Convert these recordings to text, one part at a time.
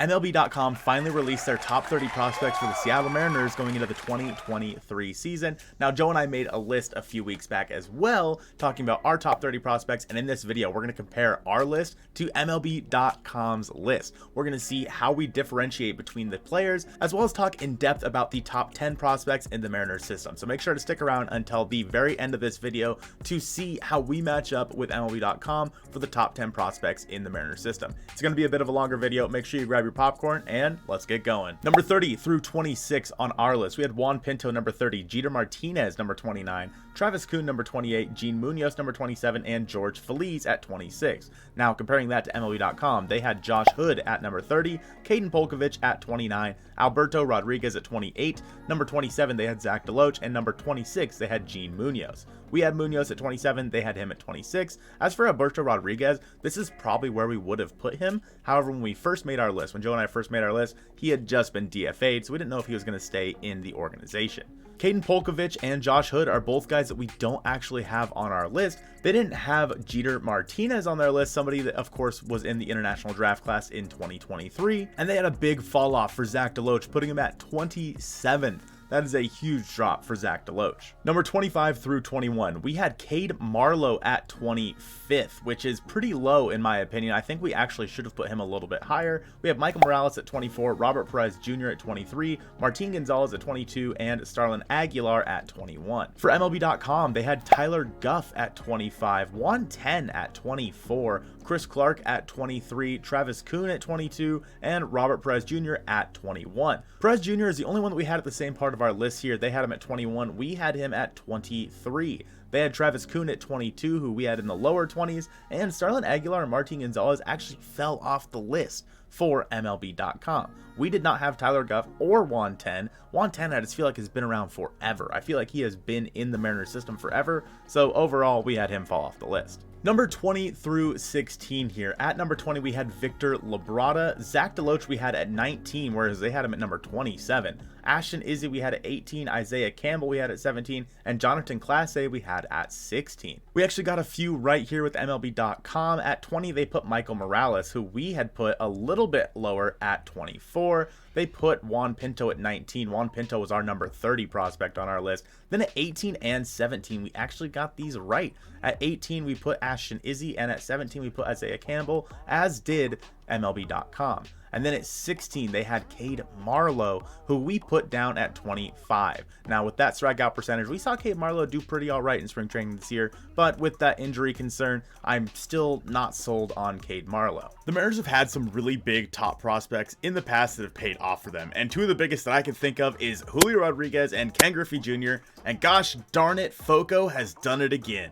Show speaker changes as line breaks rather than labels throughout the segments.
MLB.com finally released their top 30 prospects for the Seattle Mariners going into the 2023 season. Now, Joe and I made a list a few weeks back as well, talking about our top 30 prospects, and in this video, we're going to compare our list to MLB.com's list. We're going to see how we differentiate between the players, as well as talk in depth about the top 10 prospects in the Mariners system. So make sure to stick around until the very end of this video to see how we match up with MLB.com for the top 10 prospects in the Mariners system. It's going to be a bit of a longer video. Make sure you grab your popcorn and let's get going. Number 30 through 26 on our list, we had Juan Pinto number 30, Jeter Martinez number 29, Travis Kuhn number 28, Gene Munoz number 27, and George Feliz at 26. Now comparing that to MLB.com, they had Josh Hood at number 30, Caden Polkovich at 29, Alberto Rodriguez at 28, number 27 they had Zach DeLoach, and number 26 they had Gene Munoz. We had Munoz at 27, they had him at 26. As for Alberto Rodriguez, this is probably where we would have put him. However, when we first made our list, when Joe and I first made our list, he had just been DFA'd, so we didn't know if he was going to stay in the organization. Caden Polkovich and Josh Hood are both guys that we don't actually have on our list. They didn't have Jeter Martinez on their list, somebody that of course was in the international draft class in 2023, and they had a big fall off for Zach DeLoach, putting him at 27th. That is a huge drop for Zach DeLoach. Number 25 through 21, we had Cade Marlowe at 25th, which is pretty low in my opinion. I think we actually should have put him a little bit higher. We have Michael Morales at 24, Robert Perez Jr. at 23, Martin Gonzalez at 22, and Starlin Aguilar at 21. For MLB.com, they had Tyler Guff at 25, Juan Ten at 24, Chris Clark at 23, Travis Kuhn at 22, and Robert Perez Jr. at 21. Perez Jr. is the only one that we had at the same part of our list here. They had him at 21. We had him at 23. They had Travis Kuhn at 22, who we had in the lower 20s, and Starlin Aguilar and Martin Gonzalez actually fell off the list for MLB.com. We did not have Tyler Guff or Juan Ten. Juan Ten, I just feel like has been around forever. I feel like he has been in the Mariners system forever, so overall we had him fall off the list. Number 20 through 16 here. At number 20, we had Victor Labrada. Zach DeLoach we had at 19, whereas they had him at number 27. Ashton Izzy we had at 18, Isaiah Campbell we had at 17, and Jonathan Clase we had at 16. We actually got a few right here with MLB.com. At 20, they put Michael Morales, who we had put a little bit lower at 24. They put Juan Pinto at 19. Juan Pinto was our number 30 prospect on our list. Then at 18 and 17, we actually got these right. At 18, we put Ashton Izzy, and at 17, we put Isaiah Campbell, as did MLB.com. And then at 16, they had Cade Marlowe, who we put down at 25. Now, with that strikeout percentage, we saw Cade Marlowe do pretty all right in spring training this year, but with that injury concern, I'm still not sold on Cade Marlowe. The Mariners have had some really big top prospects in the past that have paid off for them, and two of the biggest that I can think of is Julio Rodriguez and Ken Griffey Jr., and gosh darn it, Foco has done it again.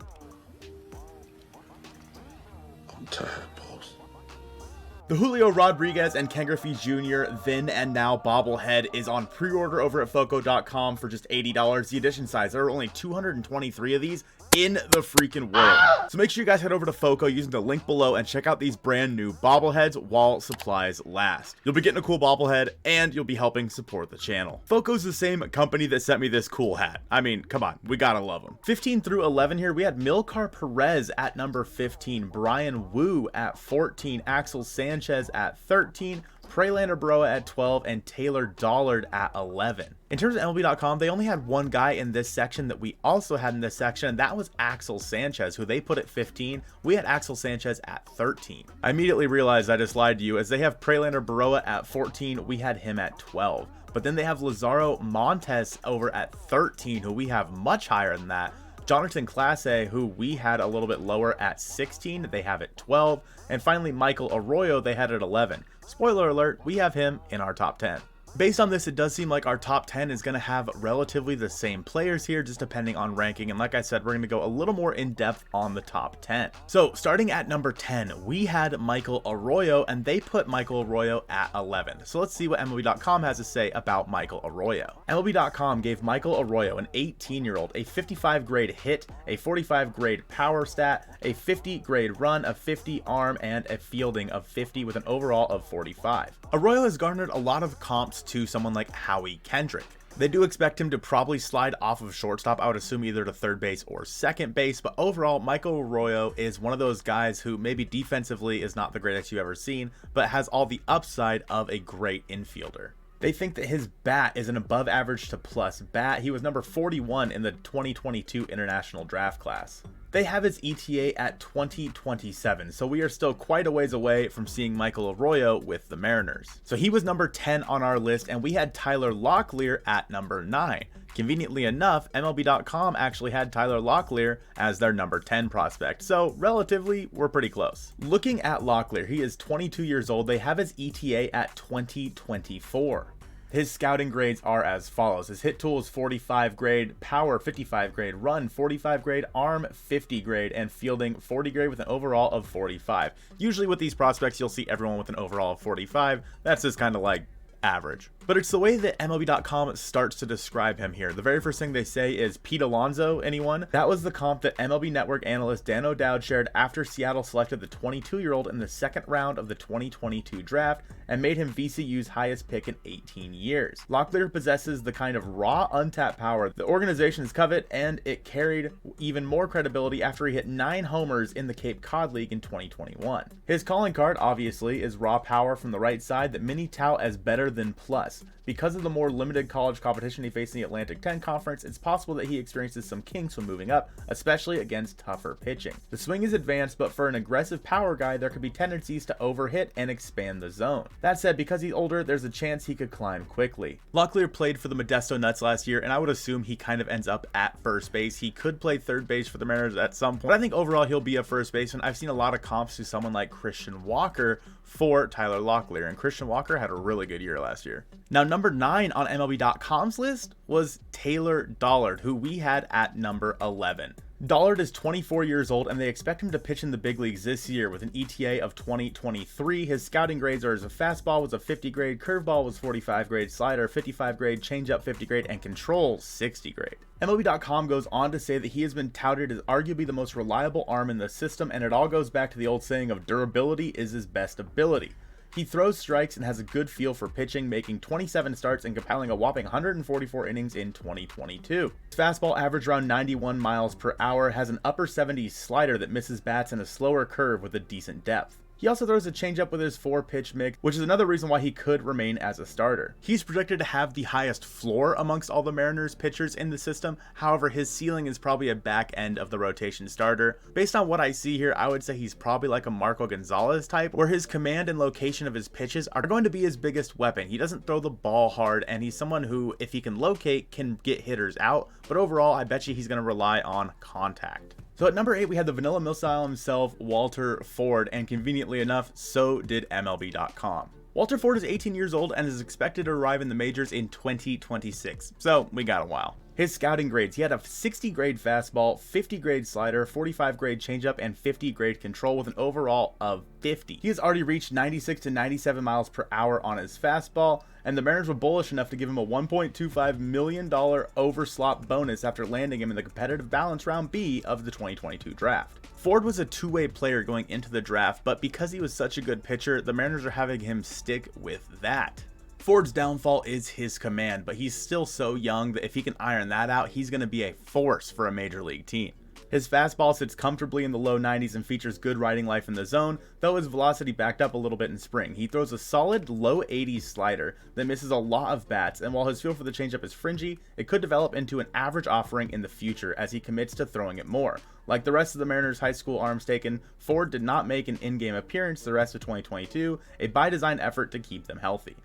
I'm tired.
The Julio Rodriguez and Ken Griffey Jr. then and now bobblehead is on pre-order over at Foco.com for just $80. The edition size, there are only 223 of these in the freaking world. So make sure you guys head over to Foco using the link below and check out these brand new bobbleheads while supplies last. You'll be getting a cool bobblehead and you'll be helping support the channel. Foco's the same company that sent me this cool hat. I mean, come on, we gotta love them. 15 through 11 here, we had Milkar Perez at number 15, Brian Wu at 14, Axel Sanchez at 13, Prelander Broa at 12, and Taylor Dollard at 11. In terms of MLB.com, they only had one guy in this section that we also had in this section, and that was Axel Sanchez, who they put at 15. We had Axel Sanchez at 13. I immediately realized I just lied to you, as they have Prelander Broa at 14. We had him at 12. But then they have Lazaro Montes over at 13, who we have much higher than that. Jonathan Clase, who we had a little bit lower at 16, they have at 12. And finally, Michael Arroyo, they had at 11. Spoiler alert, we have him in our top 10. Based on this, it does seem like our top 10 is going to have relatively the same players here, just depending on ranking. And like I said, we're going to go a little more in depth on the top 10. So starting at number 10, we had Michael Arroyo, and they put Michael Arroyo at 11. So let's see what MLB.com has to say about Michael Arroyo. MLB.com gave Michael Arroyo, an 18-year-old, a 55 grade hit, a 45 grade power stat, a 50 grade run, a 50 arm, and a fielding of 50 with an overall of 45. Arroyo has garnered a lot of comps to someone like Howie Kendrick. They do expect him to probably slide off of shortstop, I would assume either to third base or second base, but overall, Michael Arroyo is one of those guys who maybe defensively is not the greatest you've ever seen, but has all the upside of a great infielder. They think that his bat is an above average to plus bat. He was number 41 in the 2022 international draft class. They have his ETA at 2027, so we are still quite a ways away from seeing Michael Arroyo with the Mariners. So he was number 10 on our list, and we had Tyler Lockler at number 9. Conveniently enough, MLB.com actually had Tyler Lockler as their number 10 prospect, so relatively, we're pretty close. Looking at Lockler, he is 22 years old. They have his ETA at 2024. His scouting grades are as follows. His hit tool is 45 grade, power 55 grade, run 45 grade, arm 50 grade, and fielding 40 grade with an overall of 45. Usually with these prospects, you'll see everyone with an overall of 45. That's just kind of like average. But it's the way that MLB.com starts to describe him here. The very first thing they say is Pete Alonso, anyone? That was the comp that MLB Network analyst Dan O'Dowd shared after Seattle selected the 22-year-old in the second round of the 2022 draft and made him VCU's highest pick in 18 years. Lockler possesses the kind of raw, untapped power the organizations covet, and it carried even more credibility after he hit 9 homers in the Cape Cod League in 2021. His calling card, obviously, is raw power from the right side that many tout as better than plus. Because of the more limited college competition he faced in the Atlantic 10 Conference, it's possible that he experiences some kinks when moving up, especially against tougher pitching. The swing is advanced, but for an aggressive power guy, there could be tendencies to overhit and expand the zone. That said, because he's older, there's a chance he could climb quickly. Lockler played for the Modesto Nuts last year, and I would assume he kind of ends up at first base. He could play third base for the Mariners at some point, but I think overall he'll be a first baseman. I've seen a lot of comps to someone like Christian Walker for Tyler Lockler, and Christian Walker had a really good year last year. Now, number 9 on MLB.com's list was Taylor Dollard, who we had at number 11. Dollard is 24 years old, and they expect him to pitch in the big leagues this year with an ETA of 2023. His scouting grades are as a fastball was a 50 grade, curveball was 45 grade, slider 55 grade, changeup 50 grade, and control 60 grade. MLB.com goes on to say that he has been touted as arguably the most reliable arm in the system, and it all goes back to the old saying of durability is his best ability. He throws strikes and has a good feel for pitching, making 27 starts and compiling a whopping 144 innings in 2022. His fastball averaged around 91 miles per hour, has an upper 70s slider that misses bats and a slower curve with a decent depth. He also throws a changeup with his 4-pitch mix, which is another reason why he could remain as a starter. He's projected to have the highest floor amongst all the Mariners pitchers in the system. However, his ceiling is probably a back end of the rotation starter. Based on what I see here, I would say he's probably like a Marco Gonzalez type, where his command and location of his pitches are going to be his biggest weapon. He doesn't throw the ball hard, and he's someone who, if he can locate, can get hitters out. But overall, I bet you he's going to rely on contact. So at number 8, we had the vanilla missile himself, Walter Ford, and conveniently enough, so did MLB.com. Walter Ford is 18 years old and is expected to arrive in the majors in 2026, so we got a while. His scouting grades, he had a 60 grade fastball, 50 grade slider, 45 grade changeup, and 50 grade control with an overall of 50. He has already reached 96 to 97 miles per hour on his fastball, and the Mariners were bullish enough to give him a $1.25 million overslot bonus after landing him in the competitive balance round B of the 2022 draft. Ford was a two-way player going into the draft, but because he was such a good pitcher, the Mariners are having him stick with that. Ford's downfall is his command, but he's still so young that if he can iron that out, he's going to be a force for a major league team. His fastball sits comfortably in the low 90s and features good riding life in the zone, though his velocity backed up a little bit in spring. He throws a solid low 80s slider that misses a lot of bats, and while his feel for the changeup is fringy, it could develop into an average offering in the future as he commits to throwing it more. Like the rest of the Mariners' high school arms taken, Ford did not make an in-game appearance the rest of 2022, a by-design effort to keep them healthy.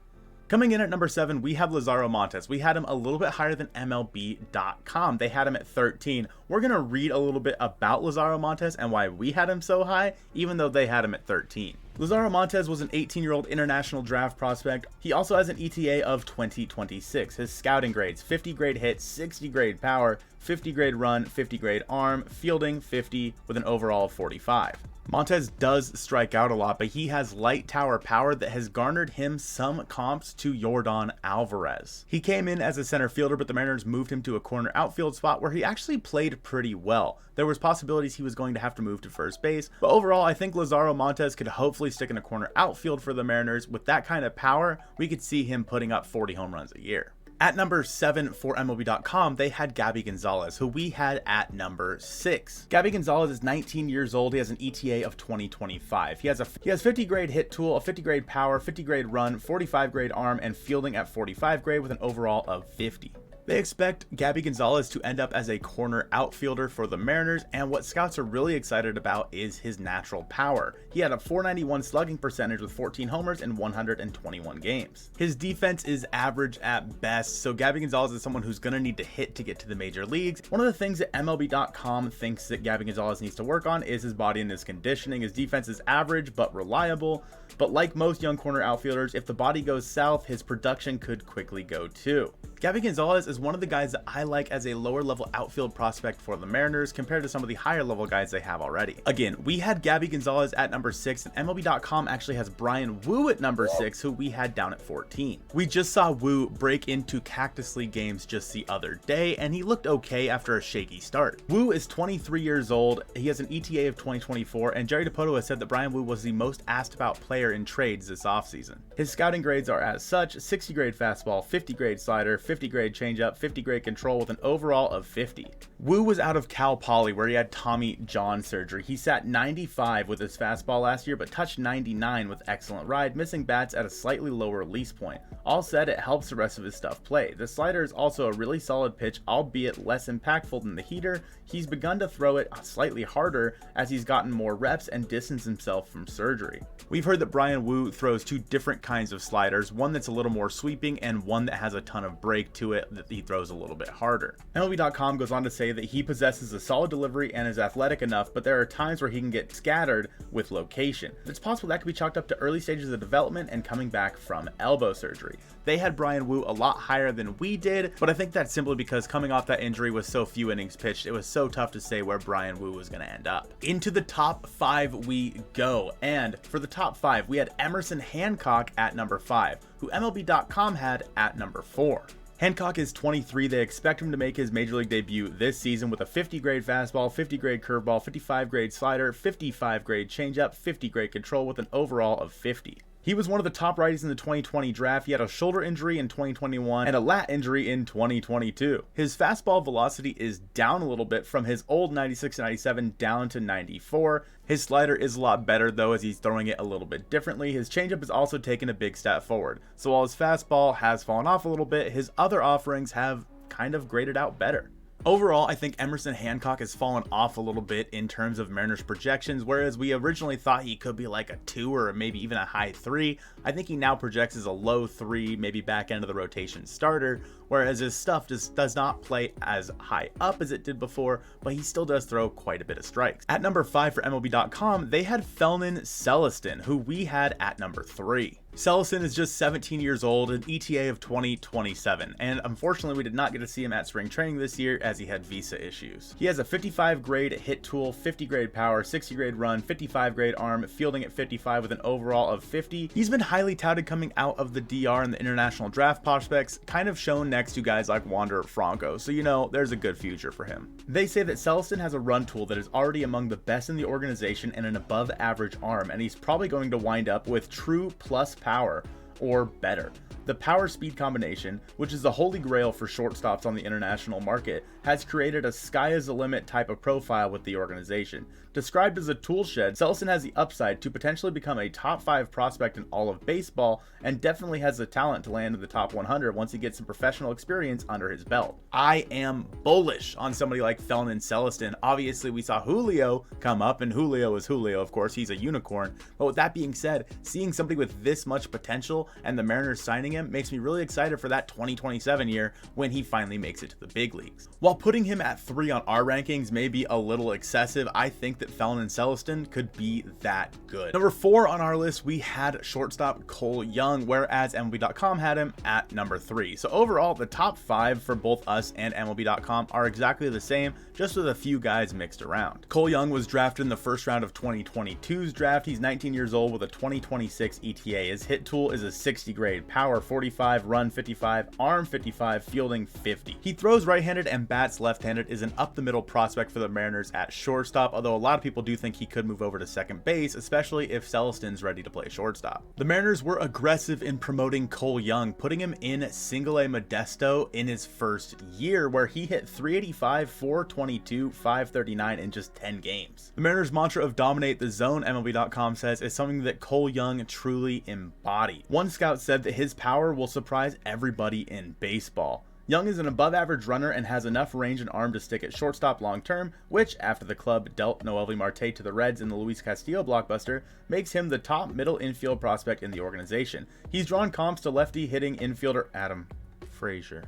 Coming in at number 7, we have Lazaro Montes. We had him a little bit higher than MLB.com. They had him at 13. We're going to read a little bit about Lazaro Montes and why we had him so high, even though they had him at 13. Lazaro Montes was an 18-year-old international draft prospect. He also has an ETA of 2026. His scouting grades, 50 grade hit, 60 grade power, 50 grade run, 50 grade arm, fielding 50 with an overall of 45. Montes does strike out a lot, but he has light tower power that has garnered him some comps to Yordan Alvarez. He came in as a center fielder, but the Mariners moved him to a corner outfield spot where he actually played pretty well. There was possibilities he was going to have to move to first base, but overall I think Lazaro Montes could hopefully stick in a corner outfield for the Mariners. With that kind of power, we could see him putting up 40 home runs a year. At number 7 for MLB.com, they had Gabby Gonzalez, who we had at number 6. Gabby Gonzalez is 19 years old. He has an ETA of 2025. He has 50 grade hit tool, a 50 grade power, 50 grade run, 45 grade arm, and fielding at 45 grade with an overall of 50. They expect Gabby Gonzalez to end up as a corner outfielder for the Mariners, and what scouts are really excited about is his natural power. He had a .491 slugging percentage with 14 homers in 121 games. His defense is average at best, so Gabby Gonzalez is someone who's going to need to hit to get to the major leagues. One of the things that MLB.com thinks that Gabby Gonzalez needs to work on is his body and his conditioning. His defense is average but reliable, but like most young corner outfielders, if the body goes south, his production could quickly go too. Gabby Gonzalez is one of the guys that I like as a lower level outfield prospect for the Mariners compared to some of the higher level guys they have already. Again, we had Gabby Gonzalez at number 6, and MLB.com actually has Bryan Woo at number 6, who we had down at 14. We just saw Woo break into Cactus League games just the other day, and he looked okay after a shaky start. Woo is 23 years old. He has an ETA of 2024, and Jerry Dipoto has said that Bryan Woo was the most asked about player in trades this offseason. His scouting grades are as such: 60 grade fastball, 50 grade slider, 50 grade changeup, 50 grade control with an overall of 50. Woo was out of Cal Poly, where he had Tommy John surgery. He sat 95 with his fastball last year, but touched 99 with excellent ride, missing bats at a slightly lower release point. All said, it helps the rest of his stuff play. The slider is also a really solid pitch, albeit less impactful than the heater. He's begun to throw it slightly harder as he's gotten more reps and distanced himself from surgery. We've heard that Bryan Woo throws two different kinds of sliders, one that's a little more sweeping and one that has a ton of break to it that he throws a little bit harder. MLB.com goes on to say that he possesses a solid delivery and is athletic enough, but there are times where he can get scattered with location. It's possible that could be chalked up to early stages of development and coming back from elbow surgery. They had Bryan Woo a lot higher than we did, but I think that's simply because coming off that injury with so few innings pitched, it was so tough to say where Bryan Woo was going to end up. Into the top 5 we go, and for the top 5, we had Emerson Hancock at number 5, who MLB.com had at number 4. Hancock is 23. They expect him to make his major league debut this season with a 50 grade fastball, 50 grade curveball, 55 grade slider, 55 grade changeup, 50 grade control with an overall of 50. He was one of the top righties in the 2020 draft. He had a shoulder injury in 2021 and a lat injury in 2022. His fastball velocity is down a little bit from his old 96 and 97 down to 94. His slider is a lot better though, as he's throwing it a little bit differently. His changeup has also taken a big step forward. So while his fastball has fallen off a little bit, his other offerings have kind of graded out better. Overall, I think Emerson Hancock has fallen off a little bit in terms of Mariners projections, whereas we originally thought he could be like a 2 or maybe even a high 3. I think he now projects as a low 3, maybe back end of the rotation starter, whereas his stuff just does not play as high up as it did before, but he still does throw quite a bit of strikes. At number 5 for MLB.com, they had Feldman Celestin, who we had at number 3. Celestin is just 17 years old, an ETA of 2027, and unfortunately we did not get to see him at spring training this year as he had visa issues. He has a 55 grade hit tool, 50 grade power, 60 grade run, 55 grade arm, fielding at 55 with an overall of 50. He's been highly touted coming out of the DR and the international draft prospects, kind of shown next to guys like Wander Franco, so you know there's a good future for him. They say that Celestin has a run tool that is already among the best in the organization and an above average arm, and he's probably going to wind up with true plus power or better. The power speed combination, which is the holy grail for shortstops on the international market, has created a sky is the limit type of profile with the organization. Described as a tool shed, Celestin has the upside to potentially become a top 5 prospect in all of baseball, and definitely has the talent to land in the top 100 once he gets some professional experience under his belt. I am bullish on somebody like Feldman Celestin. Obviously, we saw Julio come up, and Julio is Julio, of course, he's a unicorn. But with that being said, seeing somebody with this much potential and the Mariners signing him makes me really excited for that 2027 year when he finally makes it to the big leagues. While putting him at 3 on our rankings may be a little excessive, I think that Feldman Celestin could be that good. Number 4 on our list, we had shortstop Cole Young, whereas MLB.com had him at number 3. So overall, the top 5 for both us and MLB.com are exactly the same, just with a few guys mixed around. Cole Young was drafted in the first round of 2022's draft. He's 19 years old with a 2026 ETA. His hit tool is a a 60 grade, power 45, run 55, arm 55, fielding 50. He throws right-handed and bats left-handed, is an up-the-middle prospect for the Mariners at shortstop, although a lot of people do think he could move over to second base, especially if Celestin's ready to play shortstop. The Mariners were aggressive in promoting Cole Young, putting him in Single-A Modesto in his first year, where he hit 385, 422, 539 in just 10 games. The Mariners' mantra of dominate the zone, MLB.com says, is something that Cole Young truly embodied. One scout said that his power will surprise everybody in baseball. Young is an above-average runner and has enough range and arm to stick at shortstop long-term, which, after the club dealt Noelvi Marte to the Reds in the Luis Castillo blockbuster, makes him the top middle infield prospect in the organization. He's drawn comps to lefty hitting infielder Adam Frazier.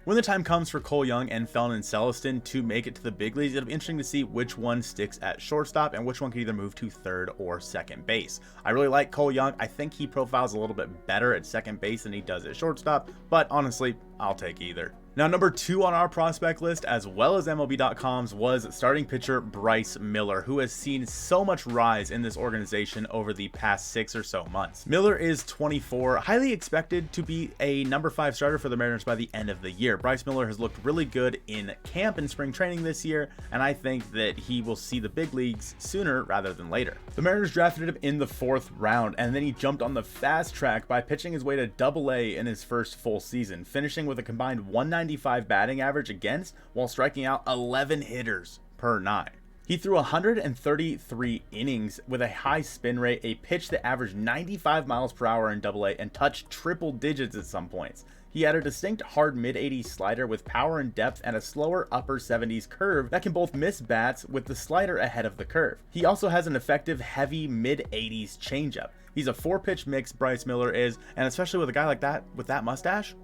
When the time comes for Cole Young and Feldman Celestin to make it to the big leagues, it'll be interesting to see which one sticks at shortstop and which one can either move to third or second base. I really like Cole Young. I think he profiles a little bit better at second base than he does at shortstop, but honestly, I'll take either. Now, number 2 on our prospect list, as well as MLB.com's, was starting pitcher Bryce Miller, who has seen so much rise in this organization over the past 6 or so months. Miller is 24, highly expected to be a number 5 starter for the Mariners by the end of the year. Bryce Miller has looked really good in camp and spring training this year, and I think that he will see the big leagues sooner rather than later. The Mariners drafted him in the 4th round, and then he jumped on the fast track by pitching his way to Double-A in his first full season, finishing with a combined 195 batting average against while striking out 11 hitters per 9. He threw 133 innings with a high spin rate, a pitch that averaged 95 miles per hour in Double-A and touched triple digits at some points. He had a distinct hard mid-80s slider with power and depth and a slower upper 70s curve that can both miss bats with the slider ahead of the curve. He also has an effective heavy mid-80s changeup. He's a 4-pitch mix, Bryce Miller is, and especially with a guy like that with that mustache,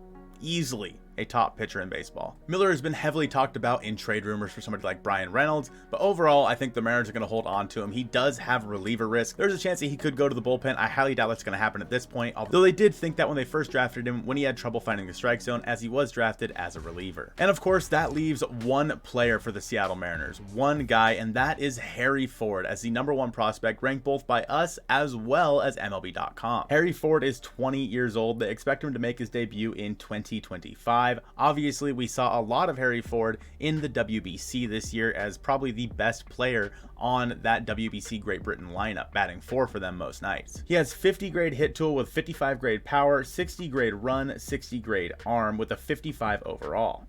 easily a top pitcher in baseball. Miller has been heavily talked about in trade rumors for somebody like Brian Reynolds, but overall, I think the Mariners are going to hold on to him. He does have reliever risk. There's a chance that he could go to the bullpen. I highly doubt that's going to happen at this point, although they did think that when they first drafted him when he had trouble finding the strike zone, as he was drafted as a reliever. And of course, that leaves one player for the Seattle Mariners, one guy, and that is Harry Ford as the number 1 prospect, ranked both by us as well as MLB.com. Harry Ford is 20 years old. They expect him to make his debut in 2025. Obviously, we saw a lot of Harry Ford in the WBC this year as probably the best player on that WBC Great Britain lineup, batting 4 for them most nights. He has 50 grade hit tool with 55 grade power, 60 grade run, 60 grade arm with a 55 overall.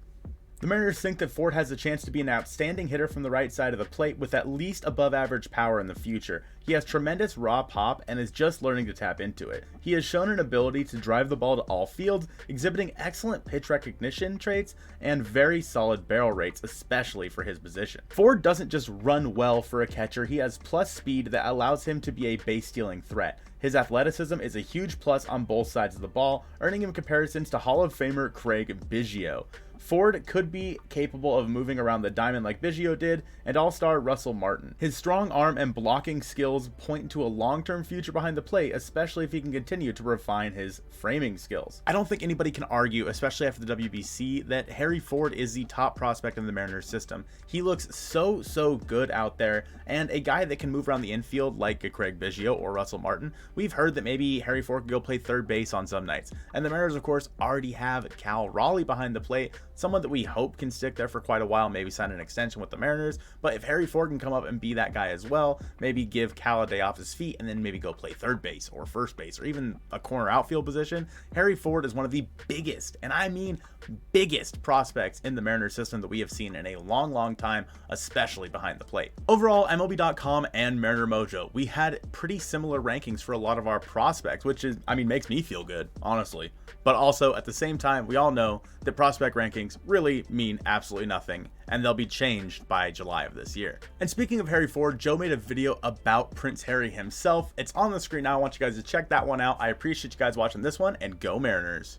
The Mariners think that Ford has a chance to be an outstanding hitter from the right side of the plate with at least above average power in the future. He has tremendous raw pop and is just learning to tap into it. He has shown an ability to drive the ball to all fields, exhibiting excellent pitch recognition traits and very solid barrel rates, especially for his position. Ford doesn't just run well for a catcher, he has plus speed that allows him to be a base stealing threat. His athleticism is a huge plus on both sides of the ball, earning him comparisons to Hall of Famer Craig Biggio. Ford could be capable of moving around the diamond like Biggio did, and all-star Russell Martin. His strong arm and blocking skills point to a long-term future behind the plate, especially if he can continue to refine his framing skills. I don't think anybody can argue, especially after the WBC, that Harry Ford is the top prospect in the Mariners system. He looks so good out there, and a guy that can move around the infield like a Craig Biggio or Russell Martin. We've heard that maybe Harry Ford could go play third base on some nights, and the Mariners of course already have Cal Raleigh behind the plate, someone that we hope can stick there for quite a while, maybe sign an extension with the Mariners. But if Harry Ford can come up and be that guy as well, maybe give Cal a day off his feet and then maybe go play third base or first base or even a corner outfield position, Harry Ford is one of the biggest, and I mean biggest, prospects in the Mariners system that we have seen in a long time, especially behind the plate. Overall, MLB.com and Mariner Mojo, we had pretty similar rankings for a lot of our prospects, which is, I mean, makes me feel good, honestly. But also at the same time, we all know that prospect rankings really mean absolutely nothing, and they'll be changed by July of this year. And speaking of Harry Ford, Joe made a video about Prince Harry himself. It's on the screen now. I want you guys to check that one out. I appreciate you guys watching this one, and go Mariners.